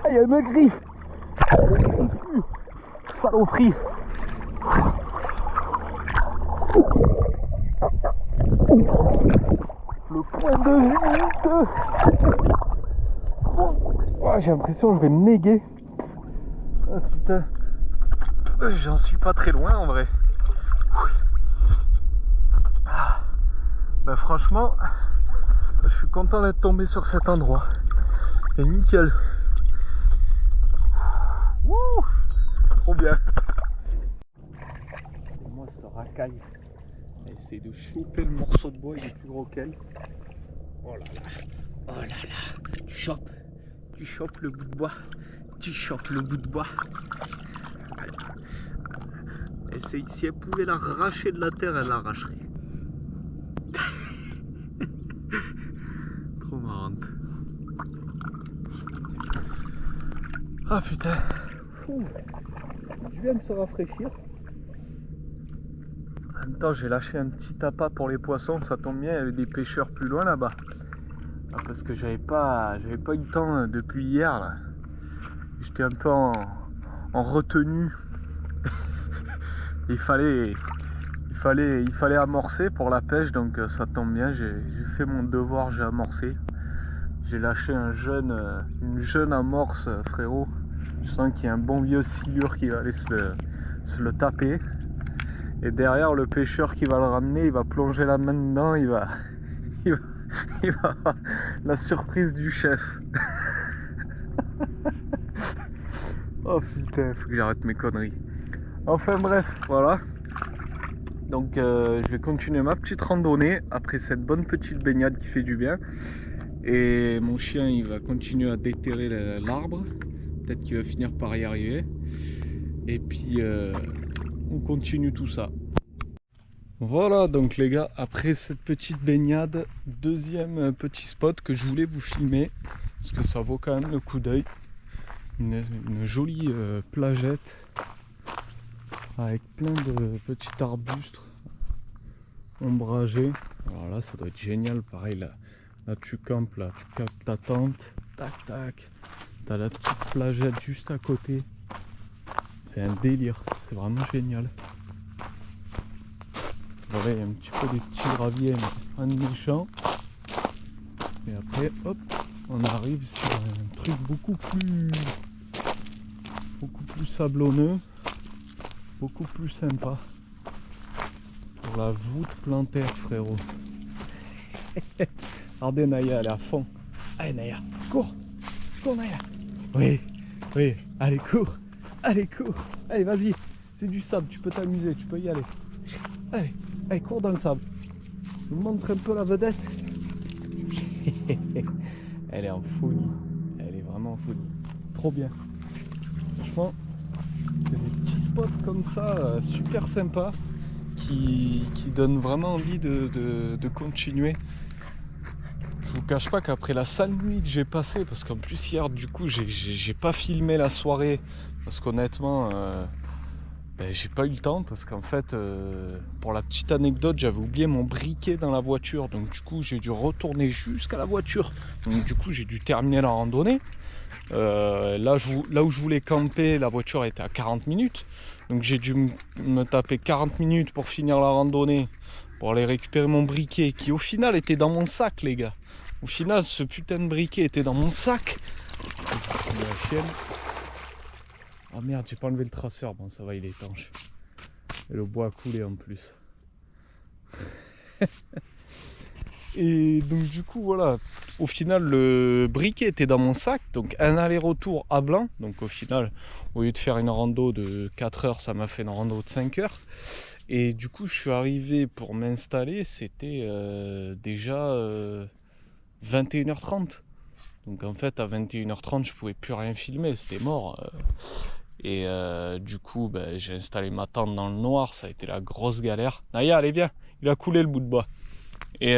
aïe, elle me griffe. Saloperie. Le point de vue. Oh, j'ai l'impression que je vais me néguer. Oh putain. J'en suis pas très loin en vrai. Bah franchement, je suis content d'être tombé sur cet endroit. C'est nickel. Wouh, trop bien. Et moi je te racaille. Essaye de choper le morceau de bois, il est plus gros qu'elle. Oh là là. Oh là là. Tu chopes le bout de bois. Tu chopes le bout de bois. Essaye, si elle pouvait l'arracher de la terre, elle l'arracherait. Trop marrante. Ah putain. Je viens de se rafraîchir. En même temps, j'ai lâché un petit appât pour les poissons, ça tombe bien, il y avait des pêcheurs plus loin là-bas. Parce que j'avais pas eu le temps depuis hier là. J'étais un peu en retenue. il fallait amorcer pour la pêche, donc ça tombe bien, j'ai fait mon devoir, j'ai amorcé. J'ai lâché une jeune amorce, frérot. Je sens qu'il y a un bon vieux silure qui va aller se le taper. Et derrière, le pêcheur qui va le ramener, il va plonger la main dedans, il va avoir la surprise du chef. Oh putain, faut que j'arrête mes conneries. Enfin bref, voilà. Donc je vais continuer ma petite randonnée après cette bonne petite baignade qui fait du bien. Et mon chien, il va continuer à déterrer l'arbre. Peut-être qu'il va finir par y arriver. Et puis on continue tout ça. Voilà donc les gars, après cette petite baignade, deuxième petit spot que je voulais vous filmer parce que ça vaut quand même le coup d'œil. Une jolie plagette avec plein de petits arbustes ombragés. Alors là ça doit être génial, pareil là tu campes, là tu capes ta tente, tac tac, t'as la petite plagette juste à côté. C'est un délire, c'est vraiment génial. Voilà, il y a un petit peu des petits graviers en méchant. Et après, hop, on arrive sur un truc beaucoup plus sablonneux, beaucoup plus sympa. sur la voûte plantaire, frérot. Regardez Naya, elle est à fond. Allez Naya, cours. Cours Naya. Oui, oui, allez cours. Allez cours. Allez vas-y, c'est du sable, tu peux t'amuser, tu peux y aller. Allez, allez cours dans le sable. Je vous montre un peu la vedette. Elle est en folie. Elle est vraiment en folie. Trop bien. Franchement, c'est des petits spots comme ça, super sympas, qui donnent vraiment envie de continuer. Je vous cache pas qu'après la sale nuit que j'ai passée, parce qu'en plus hier du coup j'ai pas filmé la soirée, parce qu'honnêtement j'ai pas eu le temps, parce qu'en fait pour la petite anecdote, j'avais oublié mon briquet dans la voiture, donc du coup j'ai dû retourner jusqu'à la voiture, donc du coup j'ai dû terminer la randonnée. Là où je voulais camper, la voiture était à 40 minutes, donc j'ai dû me taper 40 minutes pour finir la randonnée, pour aller récupérer mon briquet, qui au final était dans mon sac, les gars. Au final, ce putain de briquet était dans mon sac. La chienne. Oh merde, j'ai pas enlevé le traceur. Bon, ça va, il est étanche. Et le bois a coulé en plus. Et donc du coup, voilà. Au final, le briquet était dans mon sac. Donc un aller-retour à Blanc. Donc au final, au lieu de faire une rando de 4 heures, ça m'a fait une rando de 5 heures. Et du coup, je suis arrivé pour m'installer. C'était déjà 21h30. Donc en fait, à 21h30, je pouvais plus rien filmer. C'était mort. Et du coup, j'ai installé ma tente dans le noir. Ça a été la grosse galère. Naya, allez, viens. Il a coulé le bout de bois. Et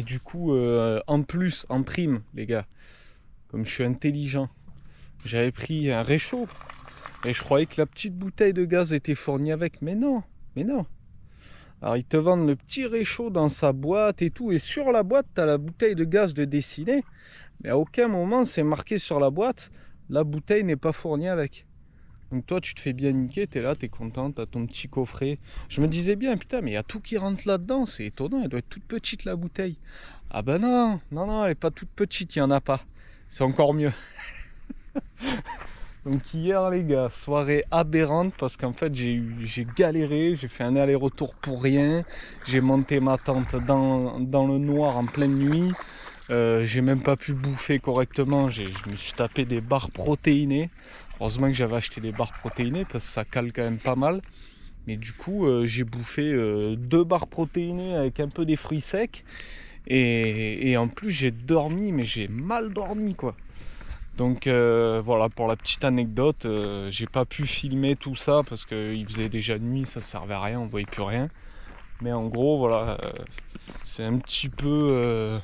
du coup, en plus, en prime, les gars, comme je suis intelligent, j'avais pris un réchaud. Et je croyais que la petite bouteille de gaz était fournie avec. Mais non, mais non. Alors, ils te vendent le petit réchaud dans sa boîte et tout. Et sur la boîte, tu as la bouteille de gaz de dessinée. Mais à aucun moment, c'est marqué sur la boîte, la bouteille n'est pas fournie avec. Donc toi, tu te fais bien niquer, t'es là, t'es content, t'as ton petit coffret. Je me disais bien, putain, mais il y a tout qui rentre là-dedans, c'est étonnant, elle doit être toute petite la bouteille. Ah ben non, non, non, elle est pas toute petite, il n'y en a pas. C'est encore mieux. Donc hier, les gars, soirée aberrante, parce qu'en fait, j'ai galéré, j'ai fait un aller-retour pour rien. J'ai monté ma tente dans le noir en pleine nuit. J'ai même pas pu bouffer correctement, je me suis tapé des barres protéinées. Heureusement que j'avais acheté des barres protéinées parce que ça cale quand même pas mal. Mais du coup, j'ai bouffé 2 barres protéinées avec un peu des fruits secs. Et en plus, j'ai dormi, mais j'ai mal dormi, quoi. Donc voilà, pour la petite anecdote, j'ai pas pu filmer tout ça parce qu'il faisait déjà nuit, ça servait à rien, on voyait plus rien. Mais en gros, voilà, c'est un petit peu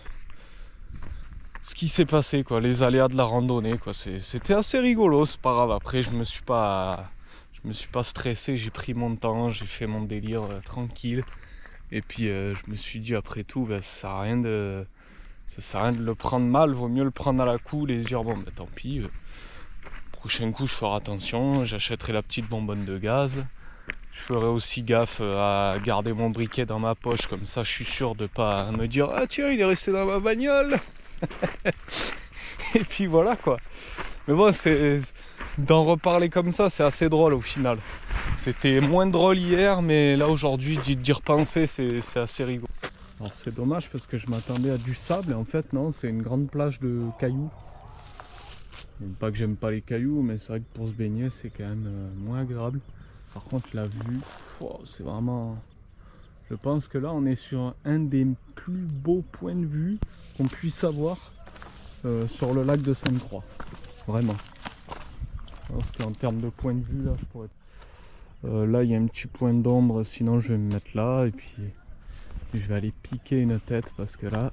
ce qui s'est passé, quoi, les aléas de la randonnée, quoi. C'était assez rigolo, c'est pas grave. Après, je me suis pas stressé, j'ai pris mon temps, j'ai fait mon délire tranquille. Et puis je me suis dit, après tout, ça sert à rien de le prendre mal, vaut mieux le prendre à la cool et se dire bon tant pis, prochain coup je ferai attention, j'achèterai la petite bonbonne de gaz, je ferai aussi gaffe à garder mon briquet dans ma poche, comme ça je suis sûr de pas me dire ah tiens il est resté dans ma bagnole. Et puis voilà quoi. Mais bon, d'en reparler comme ça, c'est assez drôle au final. C'était moins drôle hier, mais là aujourd'hui d'y repenser, c'est assez rigolo. Alors c'est dommage parce que je m'attendais à du sable et en fait non, c'est une grande plage de cailloux. Donc, pas que j'aime pas les cailloux, mais c'est vrai que pour se baigner c'est quand même moins agréable. Par contre la vue, c'est vraiment... Je pense que là on est sur un des plus beaux points de vue qu'on puisse avoir sur le lac de Sainte-Croix. Vraiment. Je pense qu'en termes de point de vue là je pourrais... là il y a un petit point d'ombre, sinon je vais me mettre là et puis... Je vais aller piquer une tête parce que là,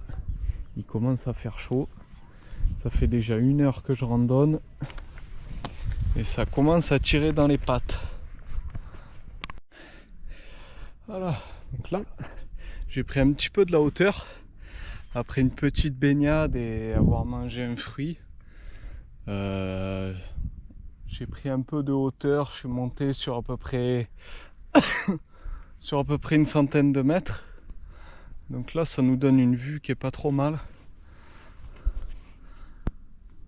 il commence à faire chaud. Ça fait déjà 1 heure que je randonne et ça commence à tirer dans les pattes. Voilà, donc là, j'ai pris un petit peu de la hauteur après une petite baignade et avoir mangé un fruit. J'ai pris un peu de hauteur, je suis monté sur à peu près une centaine de mètres. Donc là ça nous donne une vue qui est pas trop mal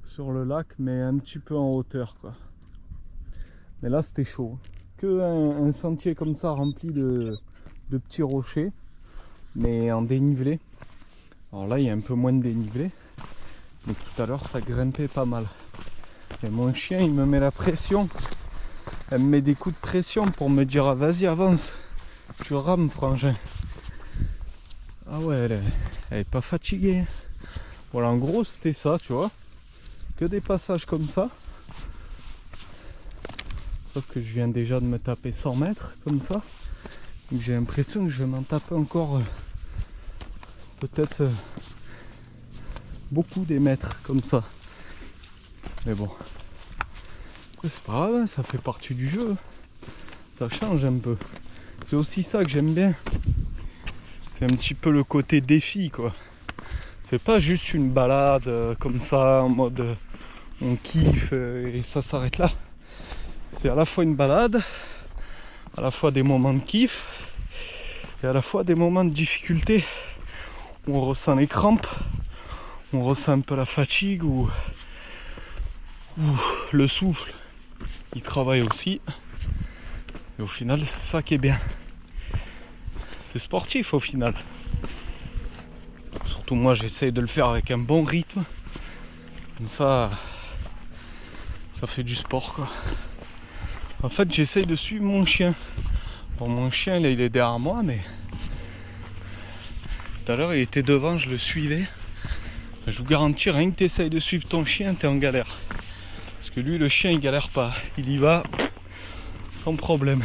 sur le lac, mais un petit peu en hauteur quoi. Mais là c'était chaud, que un sentier comme ça rempli de petits rochers, mais en dénivelé. Alors là il y a un peu moins de dénivelé, mais tout à l'heure ça grimpait pas mal. Et mon chien il me met la pression, elle me met des coups de pression pour me dire ah, vas-y avance, tu rames frangin. Ah ouais, elle est pas fatiguée. Voilà, en gros c'était ça, tu vois, que des passages comme ça. Sauf que je viens déjà de me taper 100 mètres comme ça. Donc j'ai l'impression que je vais m'en taper encore peut-être beaucoup des mètres comme ça. Mais bon, après c'est pas grave, hein, ça fait partie du jeu. Ça change un peu. C'est aussi ça que j'aime bien. C'est un petit peu le côté défi quoi. C'est pas juste une balade comme ça en mode on kiffe et ça s'arrête là. C'est à la fois une balade, à la fois des moments de kiff et à la fois des moments de difficulté où on ressent les crampes, on ressent un peu la fatigue ou le souffle il travaille aussi. Et au final c'est ça qui est bien. C'est sportif au final. Surtout moi j'essaye de le faire avec un bon rythme. Comme ça fait du sport quoi. En fait j'essaye de suivre mon chien. Bon mon chien là, il est derrière moi mais tout à l'heure il était devant, je le suivais. Je vous garantis, rien que tu essayes de suivre ton chien, t'es en galère. Parce que lui le chien il galère pas. Il y va sans problème.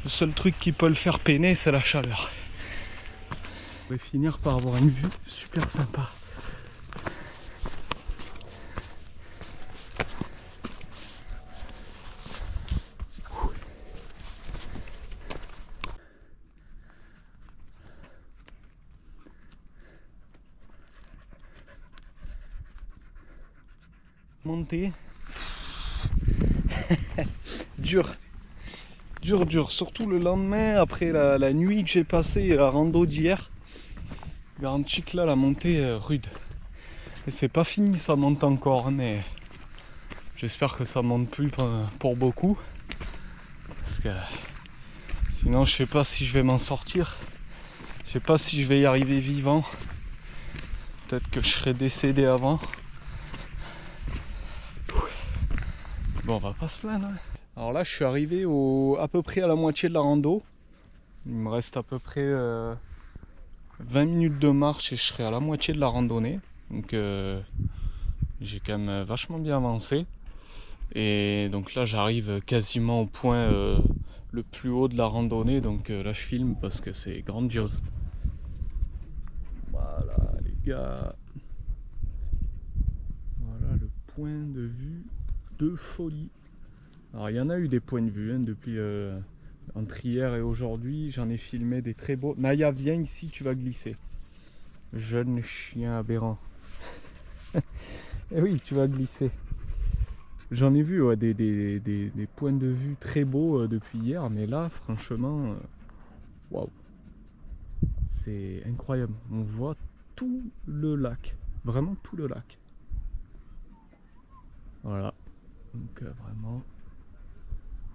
Le seul truc qui peut le faire peiner c'est la chaleur. On va finir par avoir une vue super sympa. Monter. Dur, surtout le lendemain après la nuit que j'ai passée et la rando d'hier. Garanti que là la montée est rude. Et c'est pas fini, ça monte encore, mais j'espère que ça monte plus pour beaucoup. Parce que sinon je sais pas si je vais m'en sortir. Je sais pas si je vais y arriver vivant. Peut-être que je serai décédé avant. Bon, on va pas se plaindre. Hein. Alors là, je suis arrivé à peu près à la moitié de la rando. Il me reste à peu près 20 minutes de marche et je serai à la moitié de la randonnée. Donc j'ai quand même vachement bien avancé. Et donc là, j'arrive quasiment au point le plus haut de la randonnée. Donc là, je filme parce que c'est grandiose. Voilà les gars. Voilà le point de vue de folie. Alors il y en a eu des points de vue hein, depuis entre hier et aujourd'hui, j'en ai filmé des très beaux. Naya, viens ici, tu vas glisser. Jeune chien aberrant. Et oui, tu vas glisser. J'en ai vu ouais, des points de vue très beaux depuis hier, mais là franchement waouh, c'est incroyable. On voit tout le lac, vraiment tout le lac. Voilà. Donc vraiment,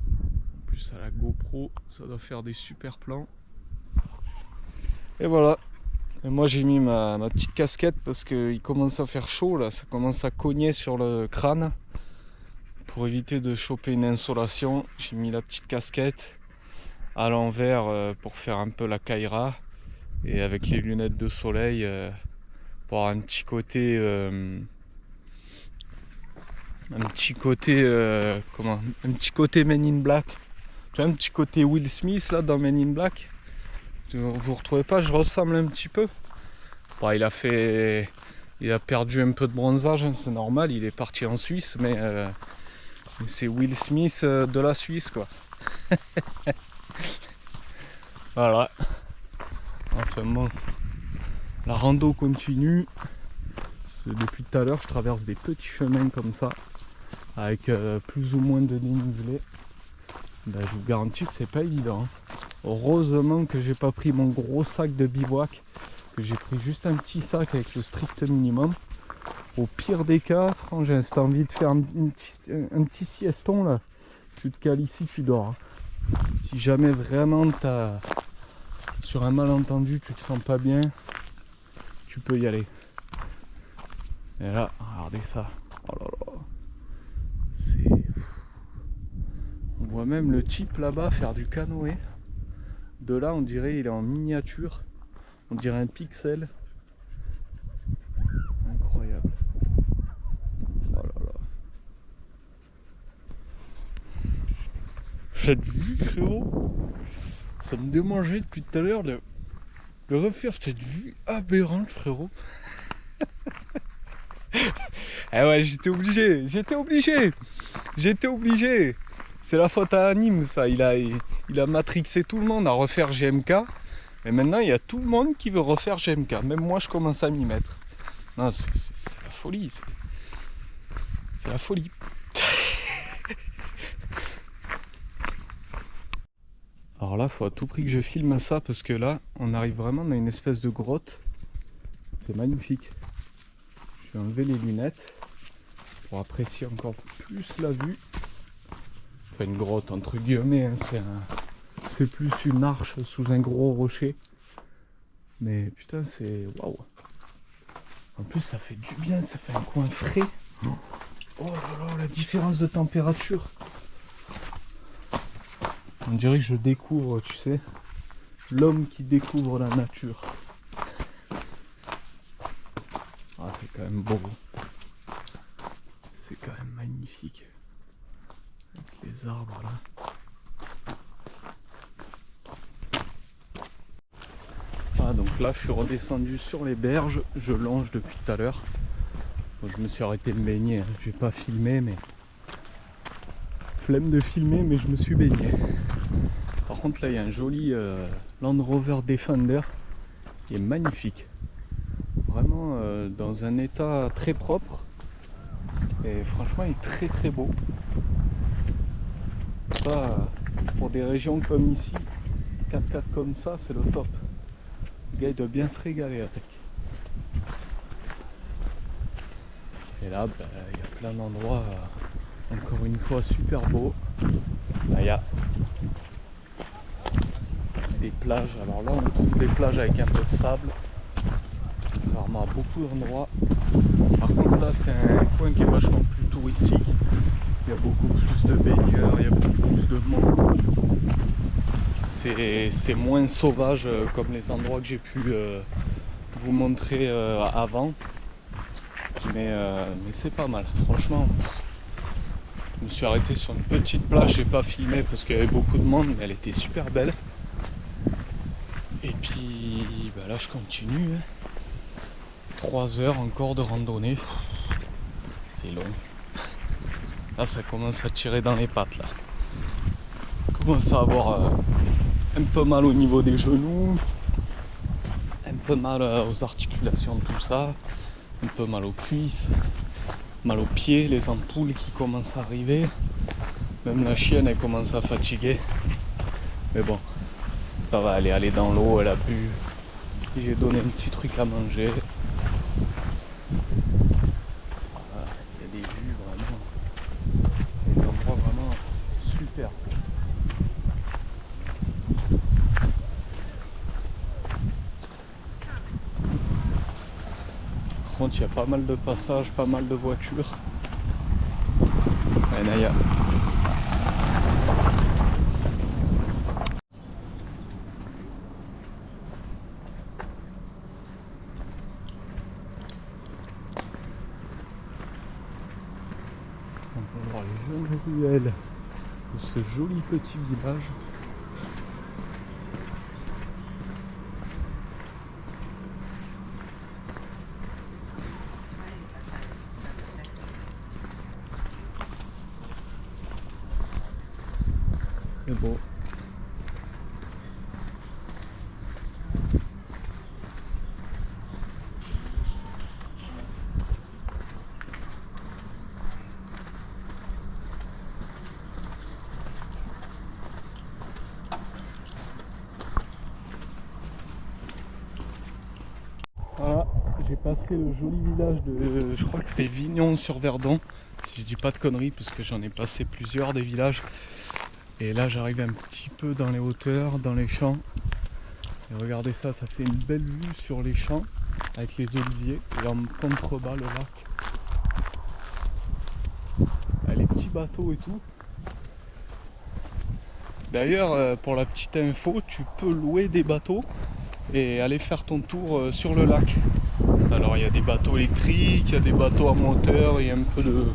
en plus à la GoPro, ça doit faire des super plans. Et voilà. Et moi j'ai mis ma petite casquette parce qu'il commence à faire chaud là, ça commence à cogner sur le crâne. Pour éviter de choper une insolation, j'ai mis la petite casquette à l'envers pour faire un peu la caïra. Et avec les lunettes de soleil pour avoir un petit côté... un petit côté Men in Black. Tu vois, un petit côté Will Smith là dans Men in Black. Vous retrouvez pas, je ressemble un petit peu. Bon, il a perdu un peu de bronzage, hein, c'est normal, il est parti en Suisse, mais c'est Will Smith de la Suisse quoi. Voilà. Enfin bon, la rando continue. Depuis tout à l'heure, je traverse des petits chemins comme ça, avec plus ou moins de dénivelé. Ben, je vous garantis que c'est pas évident. Heureusement que j'ai pas pris mon gros sac de bivouac, que j'ai pris juste un petit sac avec le strict minimum. Au pire des cas, frangin, si t'as envie de faire un petit sieston là, Tu te cales ici, tu dors. Hein. Si jamais vraiment sur un malentendu, tu te sens pas bien, tu peux y aller. Et là, regardez ça. Oh là là. On voit même le type là-bas faire du canoë. De là, on dirait il est en miniature. On dirait un pixel. Incroyable. Oh là là. Cette vue, frérot, ça me démangeait depuis tout à l'heure de refaire cette vue aberrante, frérot. Eh ouais, j'étais obligé. C'est la faute à Anime, ça. Il a matrixé tout le monde à refaire GMK. Et maintenant, il y a tout le monde qui veut refaire GMK. Même moi, je commence à m'y mettre. Non, c'est la folie. C'est la folie. Alors là, il faut à tout prix que je filme ça parce que là, on arrive vraiment dans une espèce de grotte. C'est magnifique. Je vais enlever les lunettes pour apprécier encore plus la vue. Enfin, une grotte entre guillemets, hein, c'est plus une arche sous un gros rocher. Mais putain, c'est waouh. En plus, ça fait du bien, ça fait un coin frais. Oh là là, la différence de température. On dirait que je découvre, tu sais, l'homme qui découvre la nature. Ah, c'est quand même beau. C'est quand même magnifique. Avec les arbres là. Ah, donc là, je suis redescendu sur les berges. Je longe depuis tout à l'heure. Bon, je me suis arrêté de me baigner. Hein. J'ai pas filmé, mais... Flemme de filmer, mais je me suis baigné. Par contre, là, il y a un joli Land Rover Defender. Il est magnifique. Vraiment dans un état très propre. Et franchement, il est très très beau. Ça, pour des régions comme ici, 4x4 comme ça, c'est le top. Le gars, il doit bien se régaler avec. Et là, bah, il y a plein d'endroits, encore une fois, super beaux. Là, il y a des plages. Alors là, on trouve des plages avec un peu de sable. Contrairement à beaucoup d'endroits. Par contre, là, c'est un coin qui est vachement plus touristique. Il y a beaucoup plus de baigneurs, il y a beaucoup plus de monde. C'est moins sauvage comme les endroits que j'ai pu vous montrer avant. Mais c'est pas mal, franchement. Je me suis arrêté sur une petite plage, j'ai pas filmé parce qu'il y avait beaucoup de monde, mais elle était super belle. Et puis bah là je continue. 3 heures encore de randonnée. C'est long. Là ça commence à tirer dans les pattes là. Je commence à avoir un peu mal au niveau des genoux. Un peu mal aux articulations, tout ça. Un peu mal aux cuisses. Mal aux pieds, les ampoules qui commencent à arriver. Même la chienne elle commence à fatiguer. Mais bon, ça va aller, elle est dans l'eau, elle a bu. J'ai donné un petit truc à manger. Voilà, il y a des vues vraiment. Des endroits vraiment super. Par contre, il y a pas mal de passages, pas mal de voitures. Ouais, Naya. On peut voir les jeunes ruelles de ce joli petit village. Très beau. Voilà, j'ai passé le joli village de, je crois que c'était Vignon-sur-Verdon, si je dis pas de conneries, parce que j'en ai passé plusieurs des villages. Et là j'arrive un petit peu dans les hauteurs, dans les champs. Et regardez ça, ça fait une belle vue sur les champs avec les oliviers et en contrebas le lac. Les petits bateaux et tout. D'ailleurs, pour la petite info, tu peux louer des bateaux et aller faire ton tour sur le lac. Alors il y a des bateaux électriques, il y a des bateaux à moteur, il y a un peu de...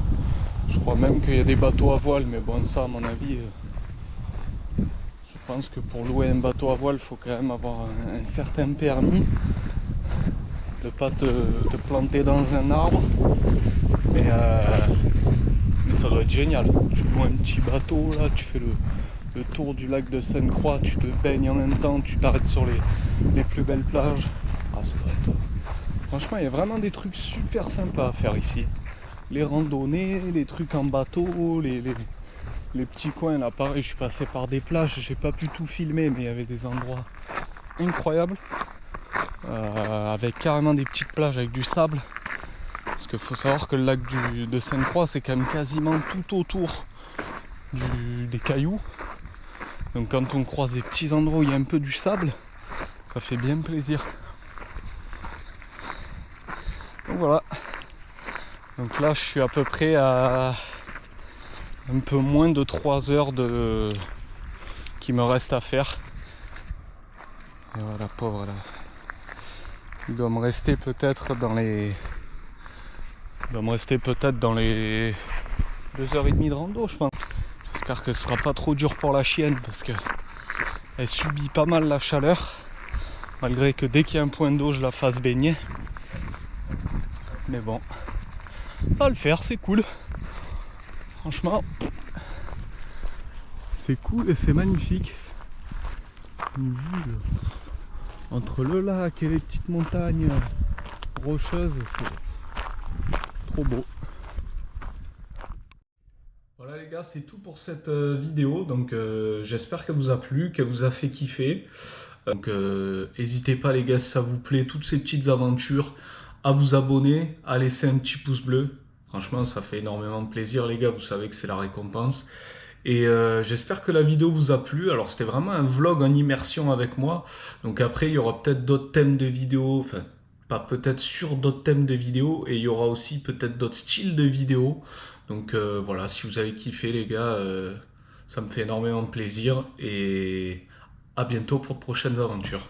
Je crois même qu'il y a des bateaux à voile, mais bon ça à mon avis, je pense que pour louer un bateau à voile, il faut quand même avoir un certain permis. De pas te planter dans un arbre. Mais ça doit être génial. Tu loues un petit bateau là, tu fais le tour du lac de Sainte-Croix, tu te baignes en même temps, tu t'arrêtes sur les plus belles plages. Ah, ça doit être... Franchement, il y a vraiment des trucs super sympas à faire ici. Les randonnées, les trucs en bateau, les petits coins là, pareil, je suis passé par des plages, j'ai pas pu tout filmer, mais il y avait des endroits incroyables. Avec carrément des petites plages avec du sable. Parce qu'il faut savoir que le lac de Sainte-Croix, c'est quand même quasiment tout autour des cailloux. Donc quand on croise des petits endroits où il y a un peu du sable, ça fait bien plaisir. Donc voilà. Donc là je suis à peu près à un peu moins de 3 heures qui me reste à faire. Et voilà, pauvre là. Il doit me rester peut-être dans les 2h30 de rando, je pense. J'espère que ce sera pas trop dur pour la chienne parce que elle subit pas mal la chaleur, malgré que dès qu'il y a un point d'eau je la fasse baigner. Mais bon, à le faire, c'est cool. Franchement, c'est cool et c'est magnifique. Une vue entre le lac et les petites montagnes rocheuses, c'est trop beau. Voilà les gars, c'est tout pour cette vidéo. Donc j'espère qu'elle vous a plu, qu'elle vous a fait kiffer. Donc n'hésitez pas les gars, si ça vous plaît, toutes ces petites aventures, à vous abonner, à laisser un petit pouce bleu. Franchement, ça fait énormément plaisir les gars, vous savez que c'est la récompense. Et j'espère que la vidéo vous a plu. Alors c'était vraiment un vlog en immersion avec moi. Donc après, il y aura peut-être d'autres thèmes de vidéos, enfin pas peut-être sur d'autres thèmes de vidéos. Et il y aura aussi peut-être d'autres styles de vidéos. Donc voilà, si vous avez kiffé les gars, ça me fait énormément plaisir. Et à bientôt pour de prochaines aventures.